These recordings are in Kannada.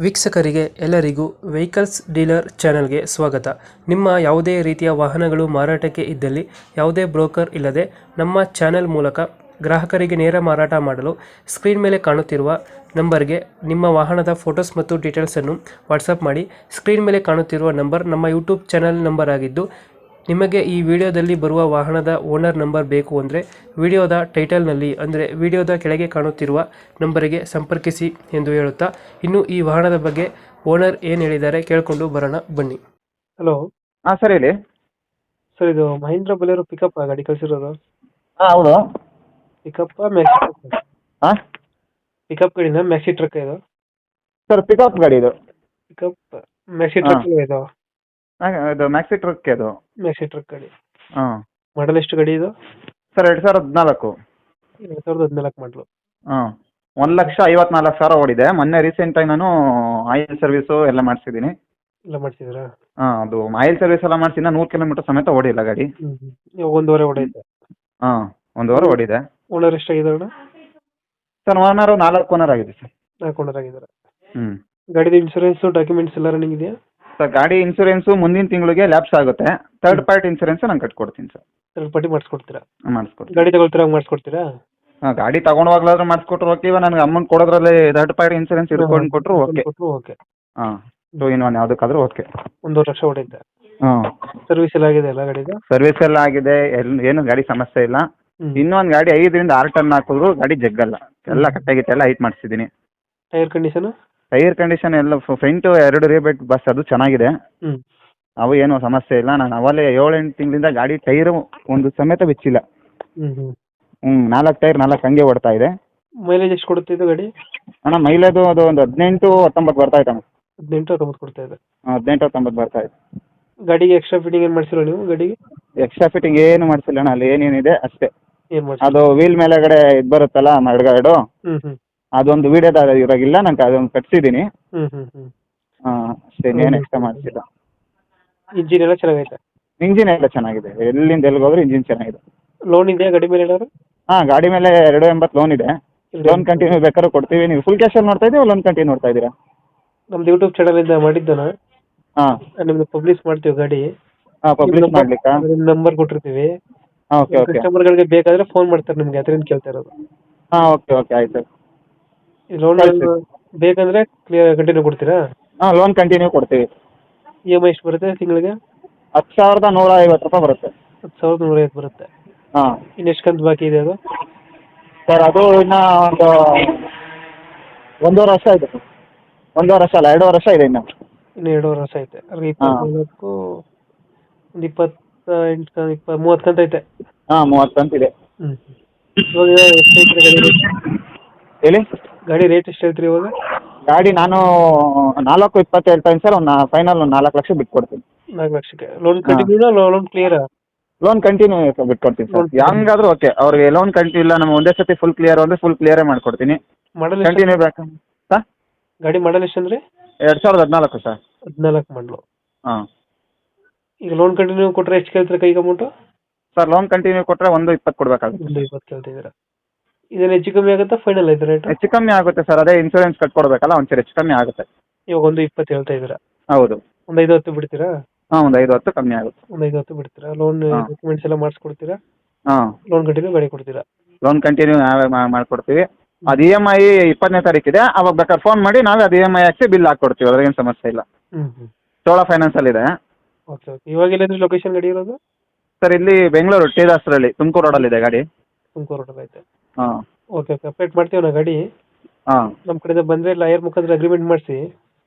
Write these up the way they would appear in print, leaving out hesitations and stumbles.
ವೀಕ್ಷಕರಿಗೆ ಎಲ್ಲರಿಗೂ ವೆಹಿಕಲ್ಸ್ ಡೀಲರ್ ಚಾನೆಲ್ಗೆ ಸ್ವಾಗತ. ನಿಮ್ಮ ಯಾವುದೇ ರೀತಿಯ ವಾಹನಗಳು ಮಾರಾಟಕ್ಕೆ ಇದ್ದಲ್ಲಿ ಯಾವುದೇ ಬ್ರೋಕರ್ ಇಲ್ಲದೆ ನಮ್ಮ ಚಾನೆಲ್ ಮೂಲಕ ಗ್ರಾಹಕರಿಗೆ ನೇರ ಮಾರಾಟ ಮಾಡಲು ಸ್ಕ್ರೀನ್ ಮೇಲೆ ಕಾಣುತ್ತಿರುವ ನಂಬರ್ಗೆ ನಿಮ್ಮ ವಾಹನದ ಫೋಟೋಸ್ ಮತ್ತು ಡೀಟೇಲ್ಸನ್ನು ವಾಟ್ಸಪ್ ಮಾಡಿ. ಸ್ಕ್ರೀನ್ ಮೇಲೆ ಕಾಣುತ್ತಿರುವ ನಂಬರ್ ನಮ್ಮ ಯೂಟ್ಯೂಬ್ ಚಾನೆಲ್ ನಂಬರ್ ಆಗಿದ್ದು, ನಿಮಗೆ ಈ ವಿಡಿಯೋದಲ್ಲಿ ಬರುವ ವಾಹನದ ಓನರ್ ನಂಬರ್ ಬೇಕು ಅಂದರೆ ವಿಡಿಯೋದ ಟೈಟಲ್ನಲ್ಲಿ ಅಂದರೆ ವಿಡಿಯೋದ ಕೆಳಗೆ ಕಾಣುತ್ತಿರುವ ನಂಬರಿಗೆ ಸಂಪರ್ಕಿಸಿ ಎಂದು ಹೇಳುತ್ತಾ, ಇನ್ನು ಈ ವಾಹನದ ಬಗ್ಗೆ ಓನರ್ ಏನು ಹೇಳಿದ್ದಾರೆ ಕೇಳಿಕೊಂಡು ಬರೋಣ ಬನ್ನಿ. ಹಲೋ ಹಾಂ ಸರ್ ಹೇಳಿ. ಸರ್, ಇದು ಮಹೀಂದ್ರ ಬೊಲೆರೋ ಪಿಕಪ್ ಗಾಡಿ ಕಳಿಸಿರೋದು? ಹಾಂ ಹೌದು. Pickup maxi truck? ಹಾಂ ಪಿಕಪ್ ಗಾಡಿನ ಮ್ಯಾಕ್ಸಿ ಟ್ರಕ್ ಇದು? ಸರ್ ಪಿಕಪ್ ಗಾಡಿ ಇದು. ಪಿಕಪ್ ಮ್ಯಾಕ್ಸಿ ಟ್ರಕ್ ಇದು? ಹಾಂ ಇದು ಮ್ಯಾಕ್ಸಿ ಟ್ರಕ್ ಅದು. ಮ್ಯಾಕ್ಸಿ ಟ್ರಕ್ ಗಾಡಿ. ಹಾಂ ಮಾಡಲ್ ಎಷ್ಟು ಗಾಡಿ ಇದು? ಸರ್ 2014. 2014 ಮಾಡಲು. ಹಾಂ 1,54,000 ಓಡಿದೆ. ಮೊನ್ನೆ ರೀಸೆಂಟಾಗಿ ನಾನು ಆಯಿಲ್ ಸರ್ವಿಸು ಎಲ್ಲ ಮಾಡಿಸಿದ್ದೀನಿ. ಎಲ್ಲ ಮಾಡಿಸಿದ್ರಾ? ಹಾಂ ಅದು ಆಯಿಲ್ ಸರ್ವಿಸ್ ಎಲ್ಲ ಮಾಡಿಸಿ 100 ಕಿಲೋಮೀಟರ್ ಸಮೇತ ಓಡಿಲ್ಲ ಗಾಡಿ. ಇವಾಗ ಒಂದೂವರೆ ಹೊಡೈತೆ. ಹಾಂ 1 ವಾರ ಓಡಿದೆ. ಓನರ್ ಎಷ್ಟಾಗಿದೆ ಅಣ್ಣ? ಸರ್ ಓನರು 4 ಓನರ್ ಆಗಿದೆ ಸರ್. 4 ಓನರ್ ಆಗಿದ್ದಾರೆ. ಹ್ಞೂ ಗಾಡಿದು ಇನ್ಶೂರೆನ್ಸು ಡಾಕ್ಯುಮೆಂಟ್ಸ್ ಎಲ್ಲ ರನ್ನಿಂಗ್ ಇದೆಯಾ? ಸರ್ ಗಾಡಿ ಇನ್ಸೂರೆನ್ಸು ಮುಂದಿನ ತಿಂಗಳಿಗೆ ಲ್ಯಾಪ್ಸ್ ಆಗುತ್ತೆ. ಥರ್ಡ್ ಪಾರ್ಟಿ ಇನ್ಸೂರೆನ್ಸ್ ನಾನು ಕಟ್ಕೊಡ್ತೀನಿ ಸರ್. ಥರ್ಡ್ ಪಾರ್ಟಿ ಮಾಡಿಸ್ಕೊಡ್ತೀರಾ? ಮಾಡಿಸ್ಕೊಡ್ತೀನಿ. ಗಾಡಿ ತಗೊಳ್ತೀರಾ ಮಾಡಿಸ್ಕೊಡ್ತೀರಾ? ಹಾಂ ಗಾಡಿ ತಗೊಂಡೋಗ್ಲಾದ್ರೂ ಮಾಡಿಸ್ಕೊಟ್ರು ಓಕೆ. ಇವಾಗ ನನಗೆ ಅಮೌಂಟ್ ಕೊಡೋದ್ರಲ್ಲಿ ಥರ್ಡ್ ಪಾರ್ಟಿ ಇನ್ಸೂರೆನ್ಸ್ ಇಟ್ಕೊಂಡು ಕೊಟ್ಟರು ಓಕೆ. ಓಕೆ. ಹಾಂ 2 in 1 ಯಾವುದಕ್ಕಾದ್ರೂ ಓಕೆ. 1.5 ಲಕ್ಷ ಹೊಡೈತೆ. ಹಾಂ ಸರ್ವಿಸ್ ಎಲ್ಲ ಆಗಿದೆ ಅಲ್ಲ ಗಾಡಿದು? ಸರ್ವಿಸ್ ಎಲ್ಲ ಆಗಿದೆ. ಏನು ಗಾಡಿ ಸಮಸ್ಯೆ ಇಲ್ಲ. ಇನ್ನೊಂದು ಗಾಡಿ 5ರಿಂದ 6 ಟನ್ ಹಾಕಿದ್ರು ಗಾಡಿ ಜಗ್ಗಲ್ಲ. ಎಲ್ಲ ಕಟ್ಟಾಗಿತ್ತು, ಎಲ್ಲ ಹೈಟ್ ಮಾಡಿಸಿದ್ದೀನಿ. Tyre condition? ಟೈರ್ ಕಂಡೀಷನ್ ಎಲ್ಲ ಫ್ರಂಟು 2 ರೇಬೆಟ್ ಬಸ್ ಅದು ಚೆನ್ನಾಗಿದೆ. ಅವು ಏನೂ ಸಮಸ್ಯೆ ಇಲ್ಲ. ನಾನು ಅವಲೇ 7-8 ತಿಂಗಳಿಂದ ಗಾಡಿ ಟೈರು ಒಂದು ಸಮೇತ ಬಿಚ್ಚಿಲ್ಲ. 4 ಟೈರ್ 4 ಹಂಗೆ ಓಡ್ತಾ ಇದೆ. ಮೈಲೇಜ್ ಎಷ್ಟು ಕೊಡುತ್ತೆ ಇದು ಗಾಡಿ? ಅಣ್ಣ ಮೈಲೇಜು ಅದು ಒಂದು 18-19 ಬರ್ತಾ ಇದೆ ಅಣ್ಣ. 18-19 ಕೊಡ್ತಾ ಇದೆ. 18-19 ಬರ್ತಾ ಇದೆ. ಗಾಡಿಗೆ ಎಕ್ಸ್ಟ್ರಾ ಫಿಟ್ಟಿಂಗ್ ಏನು ಮಾಡಿಸಿಲ್ಲ ನೀವು ಗಾಡಿಗೆ? ಎಕ್ಸ್ಟ್ರಾ ಫಿಟ್ಟಿಂಗ್ ಏನು ಮಾಡಿಸಿಲ್ಲ ಅಣ್ಣ. ಅಲ್ಲಿ ಏನೇನಿದೆ ಅಷ್ಟೇ. ಏನು ಮಾಡಿ ಅದು ವೀಲ್ ಮೇಲೆಗಡೆ ಇದು ಬರುತ್ತಲ್ಲ ಮಡ್ಗಾಡು, ಅದೊಂದು ವೀಡಿಯೋದ ಇರೋಗಿಲ್ಲ. ನಂಗೆ ಅದೊಂದು ಕಟ್ಸಿದ್ದೀನಿ. ಹಾಂ ಅಷ್ಟೇ, ಏನು ಎಕ್ಸ್ಟ್ರಾ ಮಾಡಿಸಿಲ್ಲ. ಇಂಜಿನ್ ಎಲ್ಲ ಚೆನ್ನಾಗೈತೆ? ಇಂಜಿನ್ ಎಲ್ಲ ಚೆನ್ನಾಗಿದೆ. ಎಲ್ಲಿಂದ ಎಲ್ಲಿಗೆ ಹೋದ್ರೂ ಇಂಜಿನ್ ಚೆನ್ನಾಗಿದೆ. ಲೋನ್ ಇದೆಯಾ ಗಾಡಿ ಮೇಲೆ ಏನಾದ್ರು? ಹಾಂ ಗಾಡಿ ಮೇಲೆ 280 ಲೋನ್ ಇದೆ. ಲೋನ್ ಕಂಟಿನ್ಯೂ ಬೇಕಾದ್ರೂ ಕೊಡ್ತೀವಿ. ನೀವು ಫುಲ್ ಕ್ಯಾಶಲ್ಲಿ ನೋಡ್ತಾ ಇದ್ದೀವಿ, ಲೋನ್ ಕಂಟಿನ್ಯೂ ನೋಡ್ತಾ ಇದ್ದೀರಾ? ನಮ್ದು ಯೂಟ್ಯೂಬ್ ಚಾನಲಿಂದ ಮಾಡಿದ್ದಾನ? ಹಾಂ ನಿಮ್ದು ಪಬ್ಲಿಷ್ ಮಾಡ್ತೀವಿ ಗಾಡಿ. ಹಾಂ ಪಬ್ಲಿಷ್ ಮಾಡ್ಲಿಕ್ಕಾ? ನಿಮ್ಮ ನಂಬರ್ ಕೊಟ್ಟಿರ್ತೀವಿ. ಹಾಂ ಓಕೆ ಓಕೆ. ಕಸ್ಟಮರ್ಗಳಿಗೆ ಬೇಕಾದ್ರೆ ಫೋನ್ ಮಾಡ್ತಾರೆ ನಿಮಗೆ, ಅದರಿಂದ ಕೇಳ್ತಾ ಇರೋದು. ಹಾಂ ಓಕೆ ಓಕೆ ಆಯಿತು. ಈ ಲೋನ್ ಬೇಕಂದ್ರೆ ಕ್ಲಿಯರ್ ಕಂಟಿನ್ಯೂ ಕೊಡ್ತೀರಾ? ಹಾಂ ಲೋನ್ ಕಂಟಿನ್ಯೂ ಕೊಡ್ತೀವಿ. EMI ಎಷ್ಟು ಬರುತ್ತೆ ತಿಂಗಳಿಗೆ? 10,150 ರೂಪಾಯಿ ಬರುತ್ತೆ. 10,150 ಬರುತ್ತೆ. ಹಾಂ ಇನ್ನೆಷ್ಟು ಕಂತು ಬಾಕಿ ಇದೆ ಅದು? ಸರ್ ಅದು ಇನ್ನೂ ಒಂದೂವರೆ ವರ್ಷ ಇದೆ. ಒಂದೂವರೆ ವರ್ಷ ಅಲ್ಲ, 2 ವರ್ಷ ಇದೆ ಇನ್ನು 2.5 ವರ್ಷ ಐತೆ. 24 ಒಂದು 28 30 ಕಂತು ಐತೆ. ಹಾಂ 30 ಕಂತು ಇದೆ. ಇವಾಗ ಎಷ್ಟು ಐತ್ರಿ ಗಾಡಿ ರೇಟ್? ಹೇಳಿ. ಗಾಡಿ ರೇಟ್ ಎಷ್ಟು ಹೇಳ್ತೀರಿ ಇವಾಗ? ಗಾಡಿ ನಾನು 4.20 ಹೇಳ್ತಾಯಿನಿ ಸರ್. ಒಂದು ಫೈನಲ್ 4 ಲಕ್ಷ ಬಿಟ್ಕೊಡ್ತೀನಿ. 4 ಲಕ್ಷಕ್ಕೆ ಲೋನ್ ಕಂಟಿನ್ಯೂನಾ ಲೋನ್ ಕ್ಲಿಯರಾ? ಲೋನ್ ಕಂಟಿನ್ಯೂ ಬಿಟ್ಕೊಡ್ತೀನಿ ಸರ್. ಹೆಂಗಾದ್ರೂ ಓಕೆ. ಅವ್ರಿಗೆ ಲೋನ್ ಕಂಟಿನ್ಯೂ ಇಲ್ಲ, ನಮ್ಮ ಒಂದೇ ಸತಿ ಫುಲ್ ಕ್ಲಿಯರ್ ಅಂದರೆ ಫುಲ್ ಕ್ಲಿಯರೇ ಮಾಡಿಕೊಡ್ತೀನಿ. ಮಾಡಲ್ ಕಂಟಿನ್ಯೂ ಬೇಕಾ ಸರ್? ಗಾಡಿ ಮಾಡಲ್ ಎಷ್ಟು ಅಂದರೆ? 2014 ಸರ್. 14 ಮಾಡಲು. ಹಾಂ. ಈಗ ಲೋನ್ ಕಂಟಿನ್ಯೂ ಕೊಟ್ಟರೆ ಎಷ್ಟು ಕೇಳ್ತಾರೆ ಕೈಗೆ ಅಮೌಂಟು? ಸರ್ ಲೋನ್ ಕಂಟಿನ್ಯೂ ಕೊಟ್ಟರೆ 1.20 ಕೊಡಬೇಕಾಗುತ್ತೆ. 1.20 ಕೇಳ್ತಿದ್ದೀರಾ? ಇದೇನು ಹೆಚ್ಚು ಕಮ್ಮಿ ಆಗುತ್ತಾ ಫೈನಲ್ ಐತೆ ರೇಟ್? ಹೆಚ್ಚು ಕಮ್ಮಿ ಆಗುತ್ತೆ ಸರ್. ಅದೇ ಇನ್ಸೂರೆನ್ಸ್ ಕಟ್ಕೊಡ್ಬೇಕಲ್ಲ, ಒಂಚೂರು ಹೆಚ್ಚು ಕಮ್ಮಿ ಆಗುತ್ತೆ. ಇವಾಗ 1.20 ಹೇಳ್ತಾ ಇದ್ದೀರಾ? ಹೌದು. ಒಂದು 5-10 ಬಿಡ್ತೀರಾ? ಹಾಂ ಒಂದು 5-10 ಕಮ್ಮಿ ಆಗುತ್ತೆ. ಒಂದು 5-10 ಬಿಡ್ತೀರಾ? ಲೋನ್ ಡಾಕ್ಯುಮೆಂಟ್ಸ್ ಎಲ್ಲ ಮಾಡಿಸ್ಕೊಡ್ತೀರಾ? ಹಾಂ ಲೋನ್ ಕಂಟಿನ್ಯೂ ಗಾಡಿ ಕೊಡ್ತೀರಾ? ಲೋನ್ ಕಂಟಿನ್ಯೂ ನಾವೇ ಮಾಡಿಕೊಡ್ತೀವಿ. ಅದು EMI 20ನೇ ತಾರೀಕಿದೆ. ಅವಾಗ ಬೇಕಾದ್ರೆ ಫೋನ್ ಮಾಡಿ ನಾವೇ ಅದು EMI ಹಾಕಿ ಬಿಲ್ ಹಾಕ್ಕೊಡ್ತೀವಿ. ಅದ್ರಾಗೇನು ಸಮಸ್ಯೆ ಇಲ್ಲ. ಚೋಳ ಫೈನಾನ್ಸಲ್ಲಿದೆ. Okay okay. ಇವಾಗ ಎಲ್ಲಂದ್ರೆ ಲೊಕೇಶನ್ ಗಾಡಿ ಇರೋದು? ಸರ್ ಇಲ್ಲಿ ಬೆಂಗಳೂರು ಟಿ ದಾಸರಲ್ಲಿ, ತುಮಕೂರು ರೋಡಲ್ಲಿದೆ ಗಾಡಿ. ತುಮಕೂರು ರೋಡಲ್ಲಿ ಐತೆ. ಹಾಂ ಓಕೆ ಓಕೆ. ಅಪ್ಡೇಟ್ ಮಾಡ್ತೀವಿ ನಾವು ಗಾಡಿ. ಹಾಂ ನಮ್ಮ ಕಡೆಯಿಂದ ಬಂದರೆ ಲಾಯರ್ ಮುಖಾಂತರ ಅಗ್ರಿಮೆಂಟ್ ಮಾಡಿಸಿ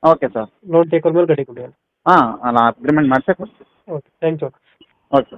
okay sir. Loan take over ಮೇಲೆ ಗಾಡಿ ಕೊಡಿ. ಹಾಂ ಅಲ್ಲ ಅಗ್ರಿಮೆಂಟ್ ಮಾಡಿಸೇ ಕೊಡ್ತೀವಿ. Okay thank you. ಓಕೆ.